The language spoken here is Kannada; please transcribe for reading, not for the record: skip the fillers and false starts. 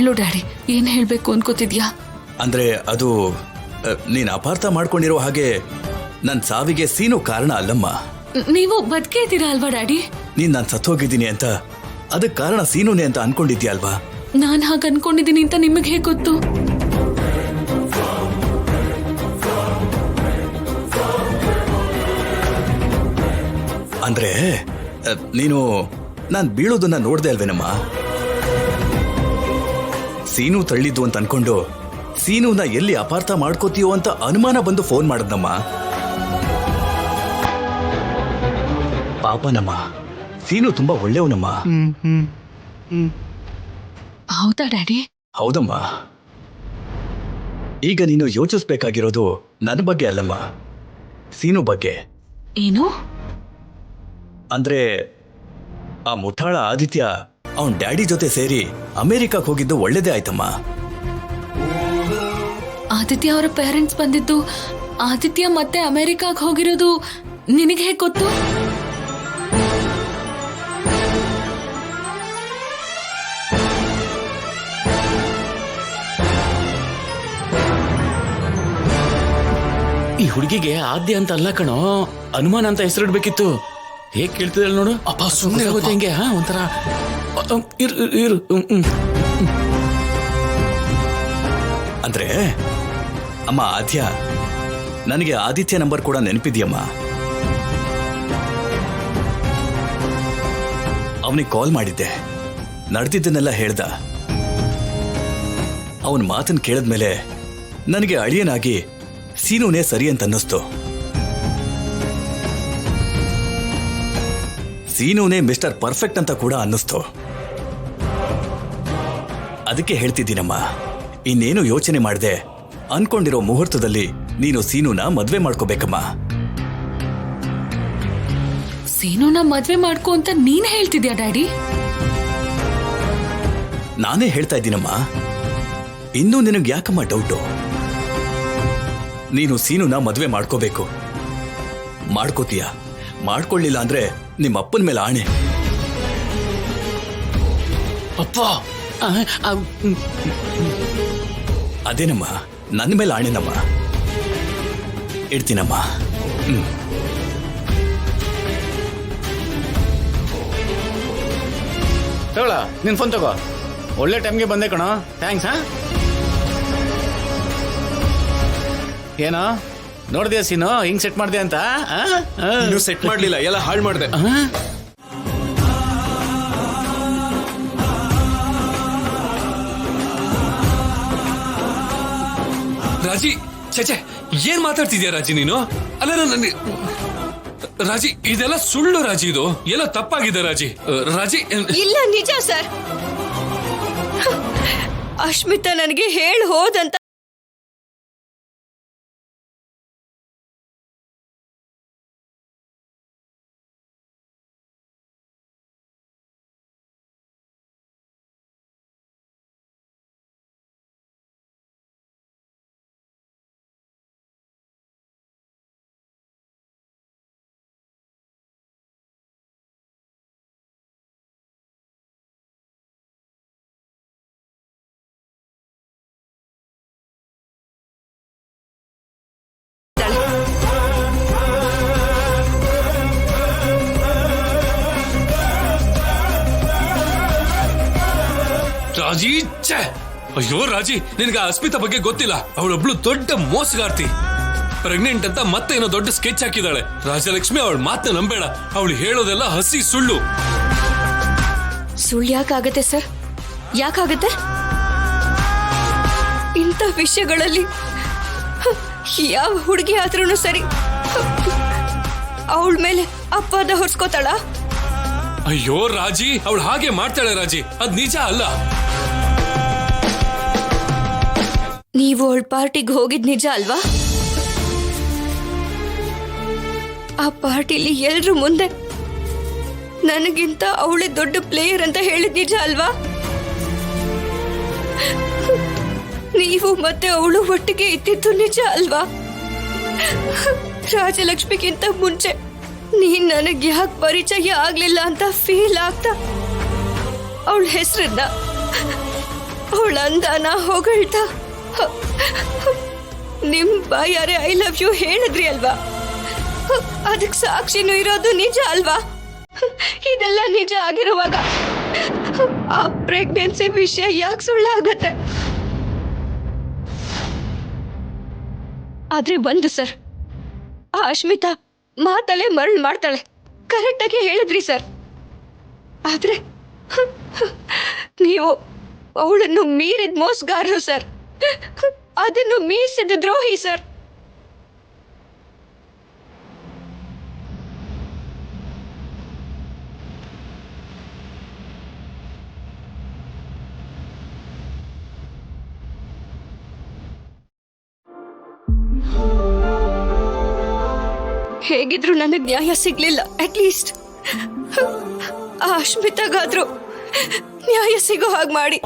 ಹೇಳು ಡ್ಯಾಡಿ, ಏನ್ ಹೇಳ್ಬೇಕು ಅನ್ಕೋತಿದ್ಯಾ? ಅಂದ್ರೆ ಅದು ನೀನ್ ಅಪಾರ್ಥ ಮಾಡ್ಕೊಂಡಿರೋ ಹಾಗೆ ನನ್ ಸಾವಿಗೆ ಸೀನು ಕಾರಣ ಅಲ್ಲಮ್ಮ. ನೀವು ಬದುಕೇ ಇದ್ದೀರಾ ಅಲ್ವಾ ಡ್ಯಾಡಿ? ನೀನ್ ನಾನ್ ಸತ್ತೋಗಿದ್ದೀನಿ ಅಂತ ಅದಕ್ ಕಾರಣ ಸೀನುನೇ ಅಂತ ಅನ್ಕೊಂಡಿದ್ಯಾ ಅಲ್ವಾ? ನಾನ್ ಹಾಗೆ ಅನ್ಕೊಂಡಿದ್ದೀನಿ ಅಂತ ನಿಮಗೆ ಹೇಗೆ ಗೊತ್ತು? ಅಂದ್ರೆ ನೀನು ನಾನ್ ಬೀಳೋದನ್ನ ನೋಡ್ದೆ ಅಲ್ವೇನಮ್ಮ? ಸೀನು ತಳ್ಳಿದ್ದು ಅಂತ ಅನ್ಕೊಂಡು ಸೀನುನ ಎಲ್ಲಿ ಅಪಾರ್ಥ ಮಾಡ್ಕೋತೀಯೋ ಅಂತ ಅನುಮಾನ ಬಂದು ಫೋನ್ ಮಾಡದ್ನಮ್ಮ. ಪಾಪನಮ್ಮ, ಸೀನು ತುಂಬಾ ಒಳ್ಳೆಯವನಮ್ಮ. ಹೌದಾ ಡ್ಯಾಡಿ? ಹೌದಮ್ಮ. ಈಗ ನೀನು ಯೋಚಿಸ್ಬೇಕಾಗಿರೋದು ನನ್ನ ಬಗ್ಗೆ ಅಲ್ಲಮ್ಮ, ಸೀನು ಬಗ್ಗೆ. ಏನು? ಅಂದ್ರೆ ಆ ಮುಠಾಳ ಆದಿತ್ಯ ಅವನ್ ಡ್ಯಾಡಿ ಜೊತೆ ಸೇರಿ ಅಮೆರಿಕಕ್ಕೆ ಹೋಗಿದ್ದು ಒಳ್ಳೇದೇ ಆಯ್ತಮ್ಮ. ಆದಿತ್ಯ ಅವರ ಪೇರೆಂಟ್ಸ್ ಬಂದಿದ್ದು, ಆದಿತ್ಯ ಮತ್ತೆ ಅಮೆರಿಕಾಗ್ ಹೋಗಿರೋದು ನಿನಗೆ ಹೇಗೆ ಗೊತ್ತು? ಈ ಹುಡುಗಿಗೆ ಆದ್ಯ ಅಂತ ಅಲ್ಲ ಕಣೋ, ಅನುಮಾನ ಅಂತ ಹೆಸರಿಡ್ಬೇಕಿತ್ತು. ಹೇಗ್ ಕೇಳ್ತಿದಳ ನೋಡು. ಅಪ್ಪ ಸುಮ್ಮನೆ ಆಗುತ್ತೆ ಹೆಂಗೆ ಒಂಥರ. ಅಂದ್ರೆ ಅಮ್ಮ ಆದ್ಯ, ನನಗೆ ಆದಿತ್ಯ ನಂಬರ್ ಕೂಡ ನೆನಪಿದ್ಯಮ್ಮ. ಅವನಿಗೆ ಕಾಲ್ ಮಾಡಿದ್ದೆ, ನಡೆದಿದ್ದನ್ನೆಲ್ಲ ಹೇಳ್ದ. ಅವನ ಮಾತನ್ನು ಕೇಳಿದ್ಮೇಲೆ ನನಗೆ ಅಳಿಯನಾಗಿ ಸೀನುನೇ ಸರಿ ಅಂತ ಅನ್ನಿಸ್ತು. ಸೀನುನೇ ಮಿಸ್ಟರ್ ಪರ್ಫೆಕ್ಟ್ ಅಂತ ಕೂಡ ಅನ್ನಿಸ್ತು. ಅದಕ್ಕೆ ಹೇಳ್ತಿದ್ದೀನಮ್ಮ, ಇನ್ನೇನು ಯೋಚನೆ ಮಾಡದೆ ಅನ್ಕೊಂಡಿರೋ ಮುಹೂರ್ತದಲ್ಲಿ ನೀನು ಸೀನುನ ಮದ್ವೆ ಮಾಡ್ಕೋಬೇಕಮ್ಮ. ಸೀನುನ ಮದ್ವೆ ಮಾಡ್ಕೊ ಅಂತ ನೀನ್ ಹೇಳ್ತಿದ್ಯಾ ಡ್ಯಾಡಿ? ನಾನೇ ಹೇಳ್ತಾ ಇದ್ದೀನಮ್ಮ. ಇನ್ನೂ ನಿನಗೆ ಯಾಕಮ್ಮ ಡೌಟು? ನೀನು ಸೀನುನ ಮದ್ವೆ ಮಾಡ್ಕೋಬೇಕು. ಮಾಡ್ಕೋತೀಯ? ಮಾಡ್ಕೊಳ್ಳಿಲ್ಲ ಅಂದ್ರೆ ನಿಮ್ಮ ಅಪ್ಪನ ಮೇಲೆ ಆಣೆ. ಅಪ್ಪ ಅದೇನಮ್ಮ, ನನ್ನ ಮೇಲೆ ಆಣೆನಮ್ಮ. ಇಡ್ತೀನಮ್ಮ. ತಗೊಳ, ನಿನ್ ಫೋನ್ ತಗೋ. ಒಳ್ಳೆ ಟೈಮ್ಗೆ ಬಂದೆ ಕಣೋ, ಥ್ಯಾಂಕ್ಸ್. ಏನೋ ನೋಡ್ದ್ಯಾ ಸೀನು ಹಿಂಗ್ ಸೆಟ್ ಮಾಡ್ದೆ ಅಂತ? ನೀವು ಸೆಟ್ ಮಾಡ್ಲಿಲ್ಲ, ಎಲ್ಲ ಹಾಳು ಮಾಡ್ದೆ. ರಾಜಿ, ಚೇಚೆ ಏನ್ ಮಾತಾಡ್ತಿದ್ಯಾ ರಾಜಿ ನೀನು? ಅಲ್ಲ ನನ್ನ ರಾಜಿ, ಇದೆಲ್ಲ ಸುಳ್ಳು ರಾಜಿ, ಇದು ಎಲ್ಲ ತಪ್ಪಾಗಿದೆ ರಾಜಿ. ರಾಜಿ ಇಲ್ಲ, ನಿಜ ಸರ್. ಅಶ್ಮಿತಾ ನನಗೆ ಹೇಳಿ ಹೋದಂತ ರಾಜಿ, ಛೇ, ಅಯ್ಯೋ ರಾಜಿ, ನಿನಗೆ ಅಸ್ಮಿತಾ ಬಗ್ಗೆ ಗೊತ್ತಿಲ್ಲ. ಅವಳೊಬ್ಳು ದೊಡ್ಡ ಮೋಸಗಾರ್ತಿ. ಪ್ರೆಗ್ನೆಂಟ್ ಅಂತ ಮತ್ತೆ ಏನೋ ದೊಡ್ಡ ಸ್ಕೆಚ್ ಹಾಕಿದಾಳೆ. ರಾಜಲಕ್ಷ್ಮಿ ಅವಳ ಮಾತನ್ನ ನಂಬೇಡ. ಅವಳು ಹೇಳೋದೆಲ್ಲ ಹಸಿ ಸುಳ್ಳು. ಸುಳ್ಳು ಯಾಕಾಗತ್ತೆ ಸರ್? ಯಾಕಾಗತ್ತೆ? ಇಂಥ ವಿಷಯಗಳಲ್ಲಿ ಯಾವ ಹುಡುಗಿ ಆದ್ರೂ ಸರಿ ಅವಳ ಮೇಲೆ ಅಪವಾದ ಹೊರಿಸ್ಕೋತಾಳ? ಅಯ್ಯೋ ರಾಜಿ, ಅವಳು ಹಾಗೆ ಮಾಡ್ತಾಳೆ ರಾಜಿ, ಅದ್ ನಿಜ ಅಲ್ಲ. ನೀವು ಅವಳ ಪಾರ್ಟಿಗೆ ಹೋಗಿದ್ ನಿಜ ಅಲ್ವಾ? ಆ ಪಾರ್ಟಿಲಿ ಎಲ್ರು ಮುಂದೆ ನನಗಿಂತ ಅವಳೇ ದೊಡ್ಡ ಪ್ಲೇಯರ್ ಅಂತ ಹೇಳಿದ್ ನಿಜ ಅಲ್ವಾ? ನೀವು ಮತ್ತೆ ಅವಳು ಒಟ್ಟಿಗೆ ಇದ್ದಿದ್ದು ನಿಜ ಅಲ್ವಾ? ರಾಜಲಕ್ಷ್ಮಿಗಿಂತ ಮುಂಚೆ ನೀನ್ ನನಗೆ ಯಾಕೆ ಪರಿಚಯ ಆಗ್ಲಿಲ್ಲ ಅಂತ ಫೀಲ್ ಆಗ್ತಾ ಅವಳ ಹೆಸರನ್ನ ಅವಳ ಅಂದಾನ ಹೊಗಳ್ತಾ ನಿಮ್ ಬಾಯಾರೆ ಐ ಲವ್ ಯು ಹೇಳಿದ್ರಿ ಅಲ್ವಾ? ಅದಕ್ಕೆ ಸಾಕ್ಷಿನೂ ಇರೋದು ನಿಜ ಅಲ್ವಾ? ಇದೆಲ್ಲ ನಿಜ ಆಗಿರುವಾಗ ಆ ಪ್ರೆಗ್ನೆನ್ಸಿ ವಿಷಯ ಯಾಕೆ ಸುಳ್ಳಾಗತ್ತೆ? ಆದ್ರೆ ಒಂದು ಸರ್, ಆ ಅಶ್ಮಿತಾ ಮಾತಲ್ಲೇ ಮರಳು ಮಾಡ್ತಾಳೆ, ಕರೆಕ್ಟಾಗಿ ಹೇಳಿದ್ರಿ ಸರ್. ಆದ್ರೆ ನೀವು ಅವಳನ್ನು ಮೀರಿದ ಮೋಸಗಾರರು ಸರ್, ಅದನ್ನು ಮೀರಿಸಿದ ದ್ರೋಹಿ ಸರ್. ಹೇಗಿದ್ರು ನನಗೆ ನ್ಯಾಯ ಸಿಗ್ಲಿಲ್ಲ. ಅಟ್ಲೀಸ್ಟ್ ಆ ಅಶ್ಮಿತಾಗಾದ್ರೂ ನ್ಯಾಯ ಸಿಗೋ ಹಾಗೆ ಮಾಡಿ.